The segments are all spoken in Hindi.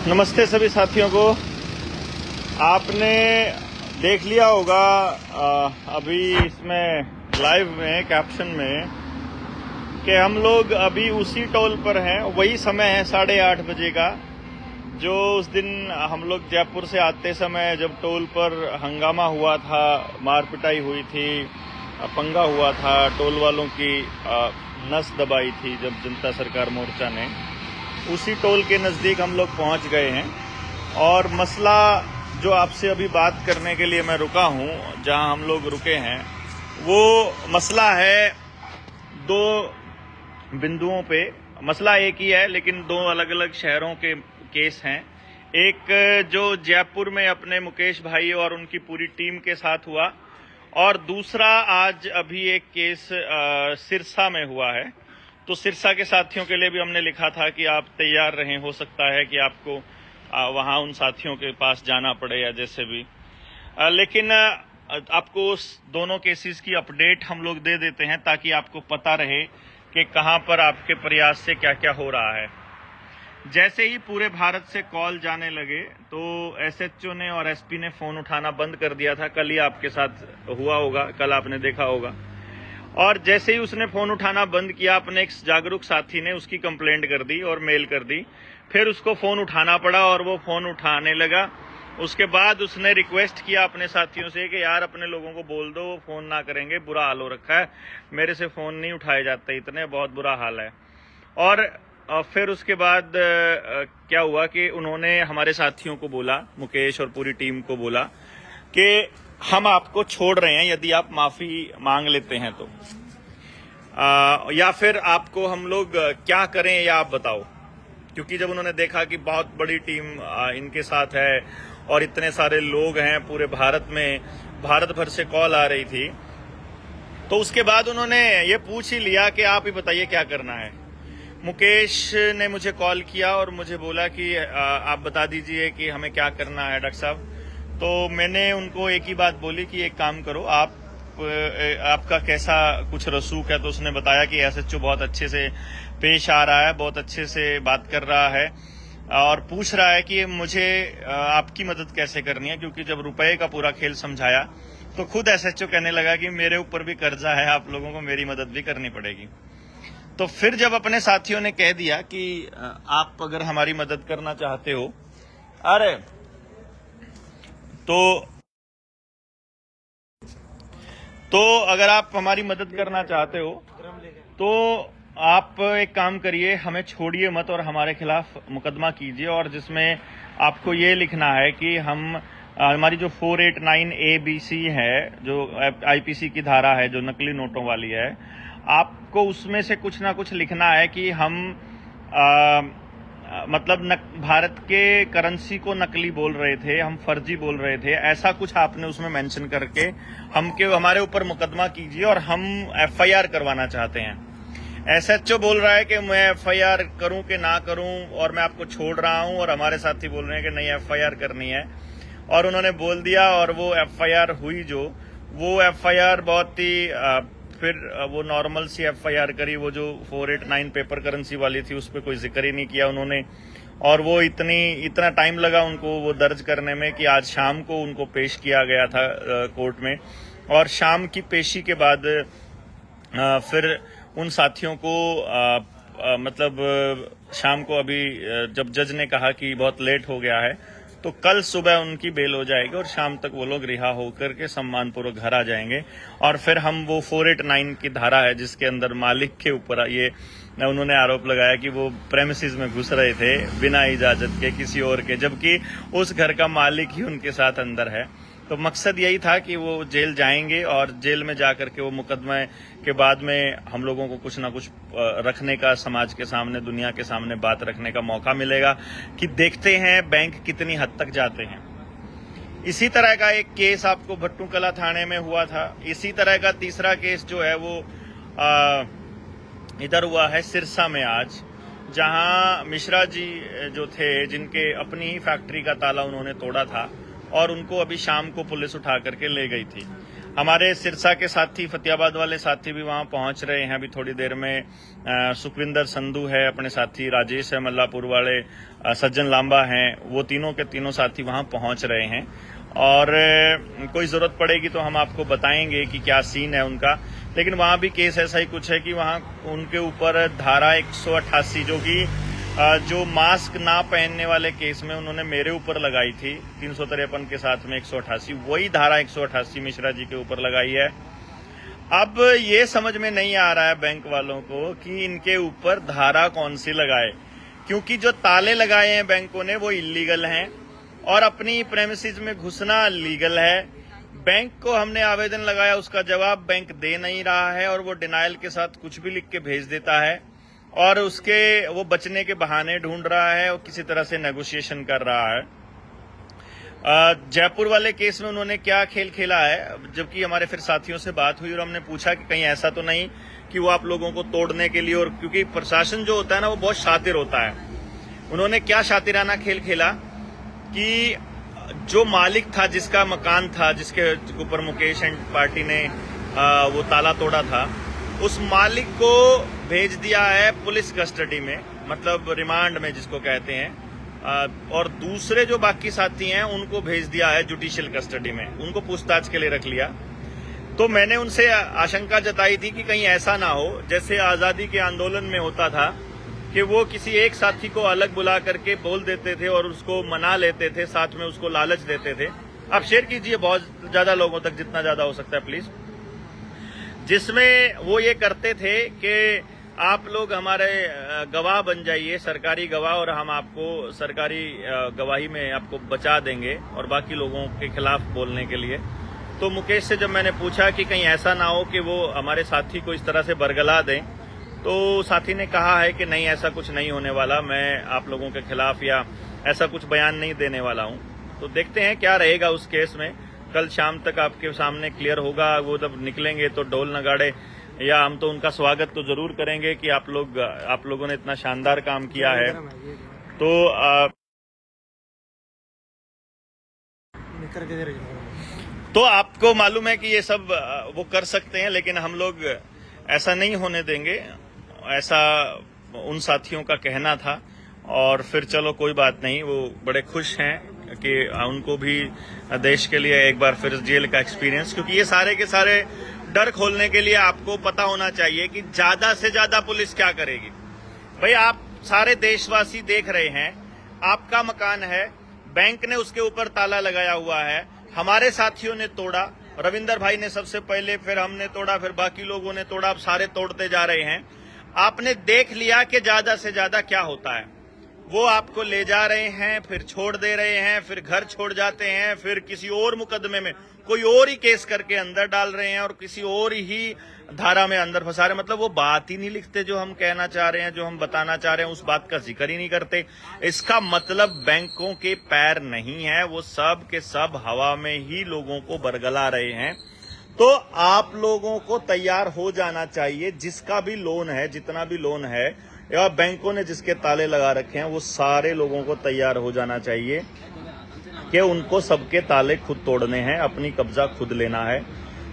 नमस्ते सभी साथियों को। आपने देख लिया होगा अभी इसमें लाइव में कैप्शन में कि हम लोग अभी उसी टोल पर हैं। वही समय है 8:30 बजे का, जो उस दिन हम लोग जयपुर से आते समय जब टोल पर हंगामा हुआ था, मार पिटाई हुई थी, पंगा हुआ था, टोल वालों की नस दबाई थी जब जनता सरकार मोर्चा ने। उसी टोल के नज़दीक हम लोग पहुंच गए हैं और मसला जो आपसे अभी बात करने के लिए मैं रुका हूं, जहां हम लोग रुके हैं, वो मसला है दो बिंदुओं पे। मसला एक ही है लेकिन दो अलग अलग शहरों के केस हैं। एक जो जयपुर में अपने मुकेश भाई और उनकी पूरी टीम के साथ हुआ, और दूसरा आज अभी एक केस सिरसा में हुआ है। तो सिरसा के साथियों के लिए भी हमने लिखा था कि आप तैयार रहें, हो सकता है कि आपको वहां उन साथियों के पास जाना पड़े या जैसे भी। लेकिन आपको उस दोनों केसेस की अपडेट हम लोग दे देते हैं ताकि आपको पता रहे कि कहां पर आपके प्रयास से क्या क्या हो रहा है। जैसे ही पूरे भारत से कॉल जाने लगे तो एसएचओ ने और एसपी ने फोन उठाना बंद कर दिया था। कल ही आपके साथ हुआ होगा, कल आपने देखा होगा। और जैसे ही उसने फोन उठाना बंद किया, अपने एक जागरूक साथी ने उसकी कंप्लेंट कर दी और मेल कर दी। फिर उसको फोन उठाना पड़ा और वो फोन उठाने लगा। उसके बाद उसने रिक्वेस्ट किया अपने साथियों से कि यार अपने लोगों को बोल दो वो फोन ना करेंगे, बुरा हाल हो रखा है, मेरे से फोन नहीं उठाए जाते, इतने बहुत बुरा हाल है। और फिर उसके बाद क्या हुआ कि उन्होंने हमारे साथियों को बोला, मुकेश और पूरी टीम को बोला कि हम आपको छोड़ रहे हैं यदि आप माफी मांग लेते हैं तो, या फिर आपको हम लोग क्या करें या आप बताओ। क्योंकि जब उन्होंने देखा कि बहुत बड़ी टीम इनके साथ है और इतने सारे लोग हैं पूरे भारत में, भारत भर से कॉल आ रही थी, तो उसके बाद उन्होंने ये पूछ ही लिया कि आप ही बताइए क्या करना है। मुकेश ने मुझे कॉल किया और मुझे बोला कि आप बता दीजिए कि हमें क्या करना है डॉक्टर साहब। तो मैंने उनको एक ही बात बोली कि एक काम करो, आपका कैसा कुछ रसूख है। तो उसने बताया कि एसएचओ बहुत अच्छे से पेश आ रहा है, बहुत अच्छे से बात कर रहा है और पूछ रहा है कि मुझे आपकी मदद कैसे करनी है। क्योंकि जब रुपए का पूरा खेल समझाया तो खुद एसएचओ कहने लगा कि मेरे ऊपर भी कर्जा है, आप लोगों को मेरी मदद भी करनी पड़ेगी। तो फिर जब अपने साथियों ने कह दिया कि आप अगर हमारी मदद करना चाहते हो, अरे तो अगर आप हमारी मदद करना चाहते हो तो आप एक काम करिए, हमें छोड़िए मत और हमारे खिलाफ मुकदमा कीजिए। और जिसमें आपको ये लिखना है कि हमारी जो 489 ABC है, जो आईपीसी की धारा है, जो नकली नोटों वाली है, आपको उसमें से कुछ ना कुछ लिखना है कि हम मतलब भारत के करेंसी को नकली बोल रहे थे, हम फर्जी बोल रहे थे, ऐसा कुछ आपने उसमें मेंशन करके हमारे ऊपर मुकदमा कीजिए और हम एफआईआर करवाना चाहते हैं। एसएचओ बोल रहा है कि मैं एफआईआर करूं कि ना करूं और मैं आपको छोड़ रहा हूं, और हमारे साथी बोल रहे हैं कि नहीं एफआईआर करनी है। और उन्होंने बोल दिया और वो एफआईआर हुई। वो एफआईआर बहुत ही फिर वो नॉर्मल सी एफआईआर करी। वो जो 489 पेपर करेंसी वाली थी उस पर कोई जिक्र ही नहीं किया उन्होंने। और वो इतना टाइम लगा उनको वो दर्ज करने में कि आज शाम को उनको पेश किया गया था कोर्ट में। और शाम की पेशी के बाद फिर उन साथियों को मतलब शाम को अभी जब जज ने कहा कि बहुत लेट हो गया है तो कल सुबह उनकी बेल हो जाएगी और शाम तक वो लोग रिहा होकर के सम्मानपूर्वक घर आ जाएंगे। और फिर हम वो 489 की धारा है जिसके अंदर मालिक के ऊपर ये उन्होंने आरोप लगाया कि वो प्रेमिसेस में घुस रहे थे बिना इजाजत के किसी और के, जबकि उस घर का मालिक ही उनके साथ अंदर है। तो मकसद यही था कि वो जेल जाएंगे और जेल में जाकर के वो मुकदमे के बाद में हम लोगों को कुछ ना कुछ रखने का, समाज के सामने, दुनिया के सामने बात रखने का मौका मिलेगा कि देखते हैं बैंक कितनी हद तक जाते हैं। इसी तरह का एक केस आपको भट्टूकला थाने में हुआ था। इसी तरह का तीसरा केस जो है वो इधर हुआ है सिरसा में आज, जहां मिश्रा जी जो थे, जिनके अपनी ही फैक्ट्री का ताला उन्होंने तोड़ा था और उनको अभी शाम को पुलिस उठा करके ले गई थी। हमारे सिरसा के साथी, फतेहाबाद वाले साथी भी वहां पहुंच रहे हैं अभी थोड़ी देर में। सुखविंदर संधू है अपने साथी, राजेश है मल्लापुर वाले, सज्जन लांबा हैं, वो तीनों के तीनों साथी वहां पहुंच रहे हैं। और कोई जरूरत पड़ेगी तो हम आपको बताएंगे कि क्या सीन है उनका। लेकिन वहां भी केस ऐसा ही कुछ है कि वहां उनके ऊपर धारा 188 जो कि जो मास्क ना पहनने वाले केस में उन्होंने मेरे ऊपर लगाई थी 353 के साथ में 188, वही धारा 188 मिश्रा जी के ऊपर लगाई है। अब ये समझ में नहीं आ रहा है बैंक वालों को कि इनके ऊपर धारा कौन सी लगाए, क्योंकि जो ताले लगाए हैं बैंकों ने वो इलीगल हैं और अपनी प्रेमिसेस में घुसना लीगल है। बैंक को हमने आवेदन लगाया, उसका जवाब बैंक दे नहीं रहा है और वो डिनायल के साथ कुछ भी लिख के भेज देता है और उसके वो बचने के बहाने ढूंढ रहा है और किसी तरह से नेगोशिएशन कर रहा है। जयपुर वाले केस में उन्होंने क्या खेल खेला है, जबकि हमारे फिर साथियों से बात हुई और हमने पूछा कि कहीं ऐसा तो नहीं कि वो आप लोगों को तोड़ने के लिए, और क्योंकि प्रशासन जो होता है ना वो बहुत शातिर होता है। उन्होंने क्या शातिराना खेल खेला कि जो मालिक था, जिसका मकान था, जिसके ऊपर मुकेश एंड पार्टी ने वो ताला तोड़ा था, उस मालिक को भेज दिया है पुलिस कस्टडी में, मतलब रिमांड में जिसको कहते हैं, और दूसरे जो बाकी साथी हैं उनको भेज दिया है जुडिशियल कस्टडी में, उनको पूछताछ के लिए रख लिया। तो मैंने उनसे आशंका जताई थी कि कहीं ऐसा ना हो जैसे आजादी के आंदोलन में होता था कि वो किसी एक साथी को अलग बुला करके बोल देते थे और उसको मना लेते थे, साथ में उसको लालच देते थे। आप शेयर कीजिए बहुत ज्यादा लोगों तक, जितना ज्यादा हो सकता है प्लीज। जिसमें वो ये करते थे कि आप लोग हमारे गवाह बन जाइए, सरकारी गवाह, और हम आपको सरकारी गवाही में आपको बचा देंगे और बाकी लोगों के खिलाफ बोलने के लिए। तो मुकेश से जब मैंने पूछा कि कहीं ऐसा ना हो कि वो हमारे साथी को इस तरह से बरगला दें, तो साथी ने कहा है कि नहीं, ऐसा कुछ नहीं होने वाला, मैं आप लोगों के खिलाफ या ऐसा कुछ बयान नहीं देने वाला हूं। तो देखते हैं क्या रहेगा उस केस में। कल शाम तक आपके सामने क्लियर होगा। वो जब निकलेंगे तो ढोल नगाड़े, या हम तो उनका स्वागत तो जरूर करेंगे कि आप लोगों ने इतना शानदार काम किया है। तो आपको मालूम है कि ये सब वो कर सकते हैं, लेकिन हम लोग ऐसा नहीं होने देंगे, ऐसा उन साथियों का कहना था। और फिर चलो कोई बात नहीं, वो बड़े खुश हैं कि उनको भी देश के लिए एक बार फिर जेल का एक्सपीरियंस, क्योंकि ये सारे के सारे डर खोलने के लिए आपको पता होना चाहिए कि ज्यादा से ज्यादा पुलिस क्या करेगी। भाई आप सारे देशवासी देख रहे हैं, आपका मकान है, बैंक ने उसके ऊपर ताला लगाया हुआ है, हमारे साथियों ने तोड़ा, रविंदर भाई ने सबसे पहले, फिर हमने तोड़ा, फिर बाकी लोगों ने तोड़ा, अब सारे तोड़ते जा रहे हैं। आपने देख लिया कि ज्यादा से ज्यादा क्या होता है। वो आपको ले जा रहे हैं, फिर छोड़ दे रहे हैं, फिर घर छोड़ जाते हैं, फिर किसी और मुकदमे में कोई और ही केस करके अंदर डाल रहे हैं और किसी और ही धारा में अंदर फंसा रहे हैं। मतलब वो बात ही नहीं लिखते जो हम कहना चाह रहे हैं, जो हम बताना चाह रहे हैं, उस बात का जिक्र ही नहीं करते। इसका मतलब बैंकों के पैर नहीं है, वो सब के सब हवा में ही लोगों को बरगला रहे हैं। तो आप लोगों को तैयार हो जाना चाहिए, जिसका भी लोन है, जितना भी लोन है, या बैंकों ने जिसके ताले लगा रखे हैं, वो सारे लोगों को तैयार हो जाना चाहिए कि उनको सबके ताले खुद तोड़ने हैं, अपनी कब्जा खुद लेना है।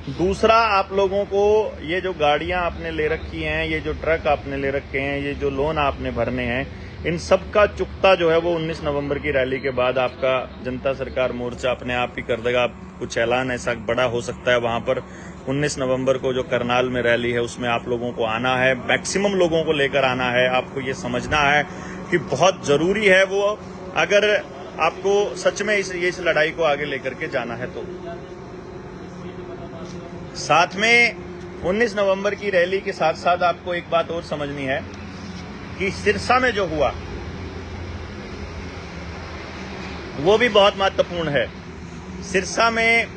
दूसरा, आप लोगों को ये जो गाड़ियां आपने ले रखी हैं, ये जो ट्रक आपने ले रखे हैं, ये जो लोन आपने भरने हैं, इन सब का चुकता जो है वो 19 नवंबर की रैली के बाद आपका जनता सरकार मोर्चा अपने आप ही कर देगा। कुछ ऐलान ऐसा बड़ा हो सकता है वहां पर। 19 नवंबर को जो करनाल में रैली है उसमें आप लोगों को आना है, मैक्सिमम लोगों को लेकर आना है। आपको ये समझना है कि बहुत जरूरी है वो, अगर आपको सच में इस लड़ाई को आगे लेकर के जाना है तो। साथ में 19 नवंबर की रैली के साथ साथ आपको एक बात और समझनी है कि सिरसा में जो हुआ वो भी बहुत महत्वपूर्ण है। सिरसा में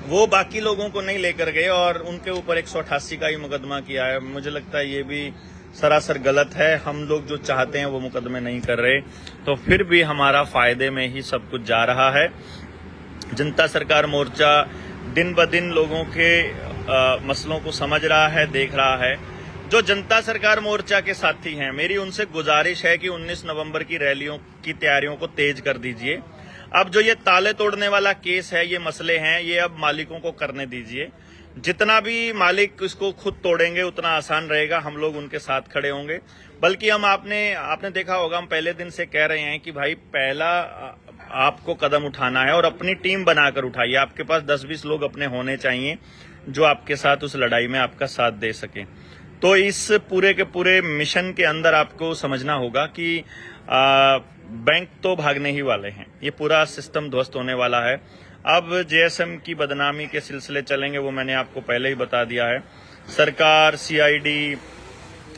वो बाकी लोगों को नहीं लेकर गए और उनके ऊपर 188 का ही मुकदमा किया है। मुझे लगता है ये भी सरासर गलत है। हम लोग जो चाहते हैं वो मुकदमे नहीं कर रहे, तो फिर भी हमारा फायदे में ही सब कुछ जा रहा है। जनता सरकार मोर्चा दिन ब दिन लोगों के मसलों को समझ रहा है, देख रहा है। जो जनता सरकार मोर्चा के साथी हैं, मेरी उनसे गुजारिश है कि 19 नवंबर की रैलियों की तैयारियों को तेज कर दीजिए। अब जो ये ताले तोड़ने वाला केस है, ये मसले हैं, ये अब मालिकों को करने दीजिए। जितना भी मालिक इसको खुद तोड़ेंगे उतना आसान रहेगा, हम लोग उनके साथ खड़े होंगे। बल्कि हम आपने देखा होगा, हम पहले दिन से कह रहे हैं कि भाई पहला आपको कदम उठाना है और अपनी टीम बनाकर उठाइए। आपके पास 10-20 लोग अपने होने चाहिए जो आपके साथ उस लड़ाई में आपका साथ दे सके। तो इस पूरे के पूरे मिशन के अंदर आपको समझना होगा कि बैंक तो भागने ही वाले हैं, ये पूरा सिस्टम ध्वस्त होने वाला है। अब जेएसएम की बदनामी के सिलसिले चलेंगे, वो मैंने आपको पहले ही बता दिया है। सरकार, सीआईडी,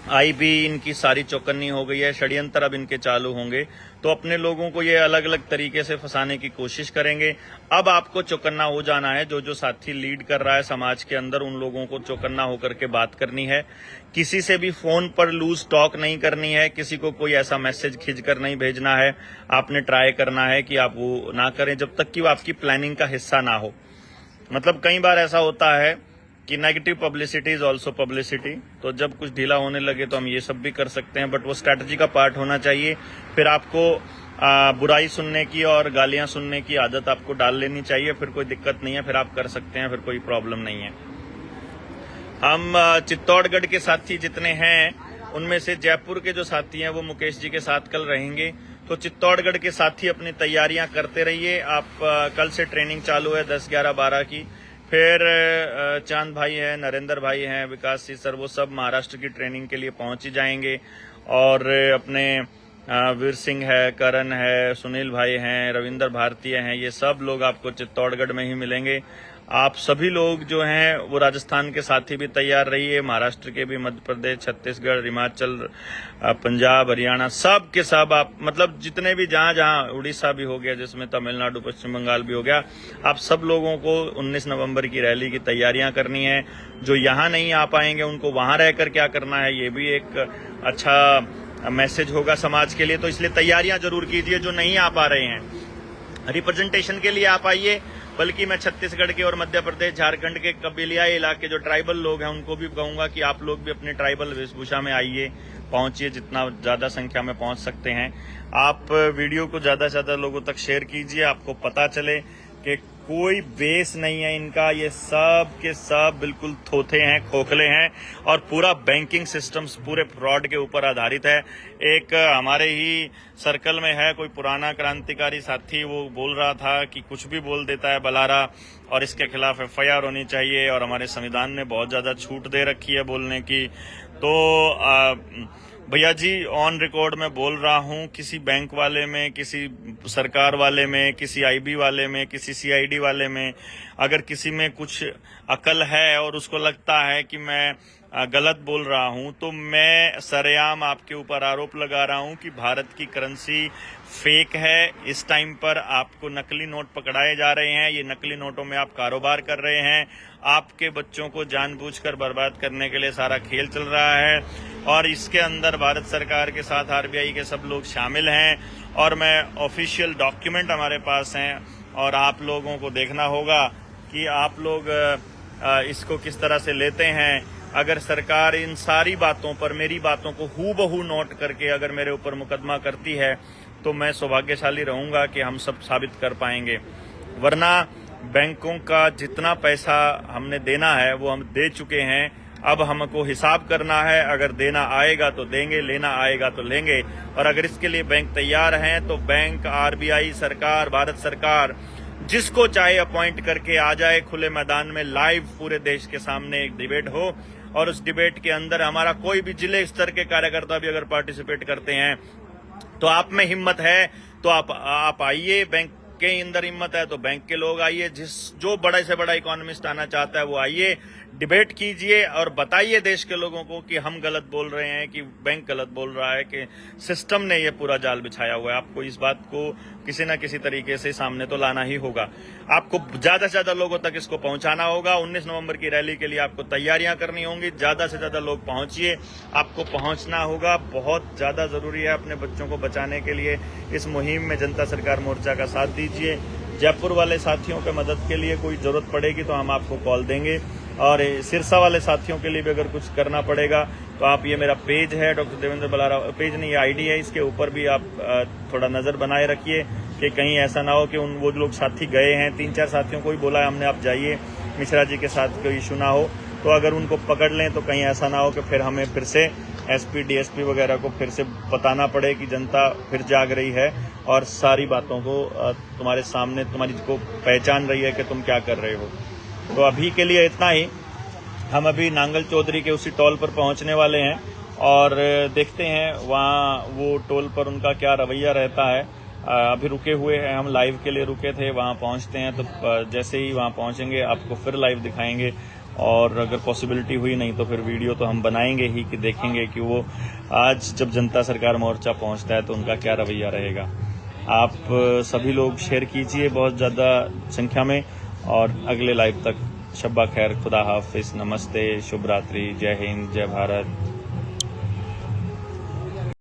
आईबी, इनकी सारी चौकन्नी हो गई है, षड्यंत्र अब इनके चालू होंगे। तो अपने लोगों को ये अलग अलग तरीके से फंसाने की कोशिश करेंगे। अब आपको चौकन्ना हो जाना है। जो जो साथी लीड कर रहा है समाज के अंदर, उन लोगों को चौकन्ना होकर के बात करनी है। किसी से भी फोन पर लूज टॉक नहीं करनी है, किसी को कोई ऐसा मैसेज खींचकर नहीं भेजना है। आपने ट्राई करना है कि आप वो ना करें जब तक कि वो आपकी प्लानिंग का हिस्सा ना हो। मतलब कई बार ऐसा होता है कि negative publicity is also publicity. तो जब कुछ ढीला होने लगे तो हम ये सब भी कर सकते हैं, बट वो स्ट्रैटेजी का पार्ट होना चाहिए। फिर आपको बुराई सुनने की और गालियां सुनने की आदत आपको डाल लेनी चाहिए, फिर कोई दिक्कत नहीं है, फिर आप कर सकते हैं, फिर कोई प्रॉब्लम नहीं है। हम चित्तौड़गढ़ के साथी जितने हैं उनमें से जयपुर के जो साथी हैं वो मुकेश जी के साथ कल रहेंगे। तो चित्तौड़गढ़ के साथी अपनी तैयारियां करते रहिए। आप कल से ट्रेनिंग चालू है 10, 11, 12 की। फिर चांद भाई हैं, नरेंद्र भाई हैं, विकास जी सर, वो सब महाराष्ट्र की ट्रेनिंग के लिए पहुंच ही जाएंगे। और अपने वीर सिंह है, करण है, सुनील भाई हैं, रविंदर भारतीय हैं, ये सब लोग आपको चित्तौड़गढ़ में ही मिलेंगे। आप सभी लोग जो हैं वो राजस्थान के साथी भी तैयार रहिए, महाराष्ट्र के भी, मध्य प्रदेश, छत्तीसगढ़, हिमाचल, पंजाब, हरियाणा, सब के सब आप, मतलब जितने भी जहां उड़ीसा भी हो गया, जिसमें तमिलनाडु, पश्चिम बंगाल भी हो गया, आप सब लोगों को 19 नवंबर की रैली की तैयारियां करनी है। जो यहां नहीं आ पाएंगे उनको वहां रहकर क्या करना है, ये भी एक अच्छा मैसेज होगा समाज के लिए। तो इसलिए तैयारियां जरूर कीजिए। जो नहीं आ पा रहे हैं रिप्रेजेंटेशन के लिए आप आइए। बल्कि मैं छत्तीसगढ़ के और मध्य प्रदेश, झारखंड के कबीलियाई इलाके जो ट्राइबल लोग हैं उनको भी कहूंगा कि आप लोग भी अपनी ट्राइबल वेशभूषा में आइए, पहुंचिए, जितना ज्यादा संख्या में पहुंच सकते हैं। आप वीडियो को ज्यादा से ज्यादा लोगों तक शेयर कीजिए। आपको पता चले कि कोई बेस नहीं है इनका, ये सब के सब बिल्कुल थोथे हैं, खोखले हैं, और पूरा बैंकिंग सिस्टम्स पूरे फ्रॉड के ऊपर आधारित है। एक हमारे ही सर्कल में है कोई पुराना क्रांतिकारी साथी, वो बोल रहा था कि कुछ भी बोल देता है बलारा और इसके खिलाफ एफआईआर होनी चाहिए, और हमारे संविधान ने बहुत ज्यादा छूट दे रखी है बोलने की। तो भैया जी, ऑन रिकॉर्ड में बोल रहा हूं, किसी बैंक वाले में, किसी सरकार वाले में, किसी आईबी वाले में, किसी सीआईडी वाले में अगर किसी में कुछ अकल है और उसको लगता है कि मैं गलत बोल रहा हूं, तो मैं सरेआम आपके ऊपर आरोप लगा रहा हूं कि भारत की करेंसी फेक है। इस टाइम पर आपको नकली नोट पकड़ाए जा रहे हैं, ये नकली नोटों में आप कारोबार कर रहे हैं। आपके बच्चों को जानबूझकर बर्बाद करने के लिए सारा खेल चल रहा है, और इसके अंदर भारत सरकार के साथ आरबीआई के सब लोग शामिल हैं। और मैं ऑफिशियल डॉक्यूमेंट हमारे पास हैं, और आप लोगों को देखना होगा कि आप लोग इसको किस तरह से लेते हैं। अगर सरकार इन सारी बातों पर, मेरी बातों को हूबहू नोट करके अगर मेरे ऊपर मुकदमा करती है तो मैं सौभाग्यशाली रहूंगा कि हम सब साबित कर पाएंगे। वरना बैंकों का जितना पैसा हमने देना है वो हम दे चुके हैं। अब हमको हिसाब करना है, अगर देना आएगा तो देंगे, लेना आएगा तो लेंगे। और अगर इसके लिए बैंक तैयार हैं तो बैंक, आरबीआई, सरकार, भारत सरकार जिसको चाहे अपॉइंट करके आ जाए खुले मैदान में, लाइव पूरे देश के सामने एक डिबेट हो, और उस डिबेट के अंदर हमारा कोई भी जिले स्तर के कार्यकर्ता भी अगर पार्टिसिपेट करते हैं तो आप में हिम्मत है तो आप आइए। बैंक के अंदर हिम्मत है तो बैंक के लोग आइए, जो बड़े से बड़ा इकोनॉमिस्ट आना चाहता है वो आइए, डिबेट कीजिए और बताइए देश के लोगों को कि हम गलत बोल रहे हैं, कि बैंक गलत बोल रहा है, कि सिस्टम ने ये पूरा जाल बिछाया हुआ है। आपको इस बात को किसी न किसी तरीके से सामने तो लाना ही होगा। आपको ज्यादा से ज्यादा लोगों तक इसको पहुंचाना होगा। 19 नवंबर की रैली के लिए आपको तैयारियां करनी होंगी। ज्यादा से ज्यादा लोग पहुंचिए, आपको पहुंचना होगा, बहुत ज्यादा जरूरी है अपने बच्चों को बचाने के लिए। इस मुहिम में जनता सरकार मोर्चा का साथ दीजिए। जयपुर वाले साथियों के मदद के लिए कोई जरूरत पड़ेगी तो हम आपको कॉल देंगे, और सिरसा वाले साथियों के लिए भी अगर कुछ करना पड़ेगा तो आप, ये मेरा पेज है डॉक्टर देवेंद्र बलारा, पेज नहीं, ये आईडी है, इसके ऊपर भी आप थोड़ा नजर बनाए रखिए। कि कहीं ऐसा ना हो कि वो लोग साथी गए हैं, 3-4 साथियों को ही बोला है हमने आप जाइए, मिश्रा जी के साथ कोई इशू ना हो, तो अगर उनको पकड़ लें तो कहीं ऐसा ना हो कि फिर हमें फिर से एसपी डीएसपी वगैरह को फिर से बताना पड़े कि जनता फिर जाग रही है और सारी बातों को तुम्हारे सामने, तुम्हारी को पहचान रही है कि तुम क्या कर रहे हो। तो अभी के लिए इतना ही। हम अभी नांगल चौधरी के उसी टोल पर पहुंचने वाले हैं और देखते हैं वहाँ वो टोल पर उनका क्या रवैया रहता है। अभी रुके हुए हैं, हम लाइव के लिए रुके थे, वहाँ पहुँचते हैं तो जैसे ही वहाँ पहुँचेंगे आपको फिर लाइव दिखाएंगे, और अगर पॉसिबिलिटी हुई नहीं तो फिर वीडियो तो हम बनाएंगे ही कि देखेंगे कि वो आज जब जनता सरकार मोर्चा पहुँचता है तो उनका क्या रवैया रहेगा। आप सभी लोग शेयर कीजिए बहुत ज़्यादा संख्या में, और अगले लाइव तक शब्बा खैर, खुदा हाफिज, नमस्ते, शुभ रात्रि, जय हिंद, जय भारत।